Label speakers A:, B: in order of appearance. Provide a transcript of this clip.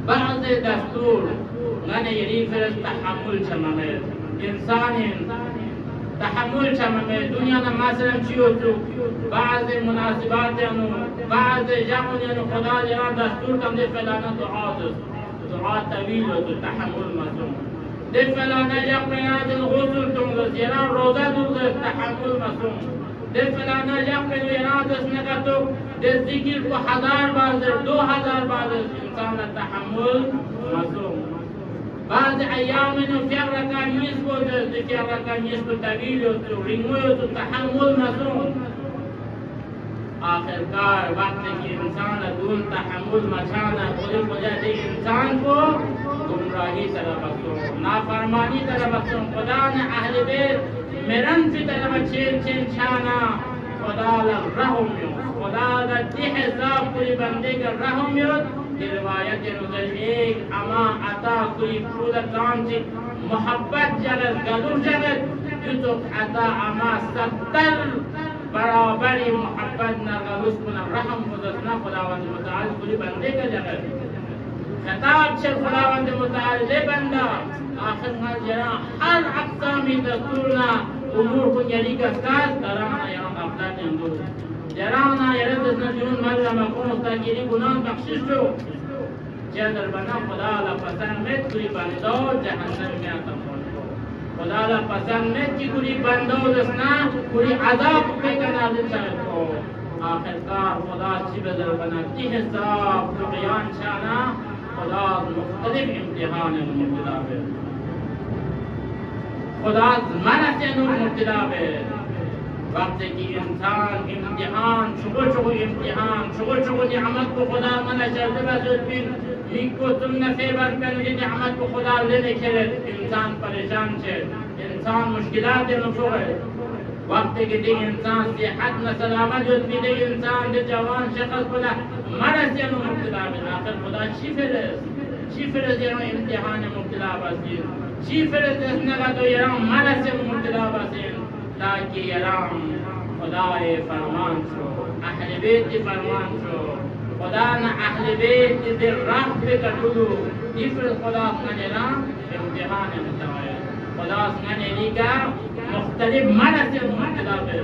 A: بعض دستور من یری فرست تحمل چمامه انسان تحمل چمامه دنیا مثلا چی تو بعض مناسبات یعنی بعض جمعون یعنی خدا جلال دستور کم ده فلانا دعا طویل و تحمل مصوم ده فلانا یقینا دل غسل تونگز یعنی روزه دوگز تحمل مصوم ده فلانا یقینا یعنی دست نگتو ده ذکر کو 1000 بار 2000 بار انسان تحمل مصوم بعض ایام انو فیغ رکا نیست بود فیغ رکا نیست تو طویل و تو رنگوی و تو تحمل مصوم آخرکار وقتی که انسان دون تحمل مچانا خودی وجہ دے انسان کو گمراہی طرف اکتوں نافرمانی طرف اکتوں خدا نے اہل بیت مرن فی طرف چین چھانا خدا لرحم یوں خدا لدی حساب کوئی بندے کا رحم یوں کہ روایت نظر ایک اما عطا کوئی پرودت کام چی محبت جلد گلو جلد یوسف عطا اما 70 برابری محبت نرغلوس کنم رحم خودتنا خداوند متعال کلی بنده کا جگہ خطاب چه خداوند متعال لے بندہ آخر میں جرا ہر اقسامی دستورنا امور کو یعنی کا ساز درانا یران افضل اندور جرانا یردنا جون مرد مکون استاگیری گناہ بخشش شو جدر بنا خدا لپسند مت کلی بندہ جہنم میں آتا خدا لا پسند میں کہ کوئی بندو دسنا کوئی عذاب پہ کا نازل چاہے تو آخرکار خدا چی بدل بنا کی حساب طغیان شانا خدا مختلف امتحان مبتلا ہے خدا منع سے نور مبتلا ہے وقت کی انسان امتحان شغل شغل نعمت کو خدا منع چلتے بس این کو تم نے فیور کرنے نعمت کو خدا لینے کے انسان پریشان ہے انسان مشکلات نفو ہے وقت کے دے انسان صحت نہ سلامت جو بھی دے انسان دے جوان شخص بنا مرض سے مبتلا ہے آخر خدا شفر زیرو امتحان مبتلا بسین شفر دسنے کا تو یرام مرض سے مبتلا بسین تاکہ یرام خدا فرمان شو اہل بیت فرمان شو خدا نا اہل بیت در راہ پہ کٹولو دیفر خدا سنجنا امتحان متوائر خدا سنجنی کا مختلف مرض سے مبتلا ہے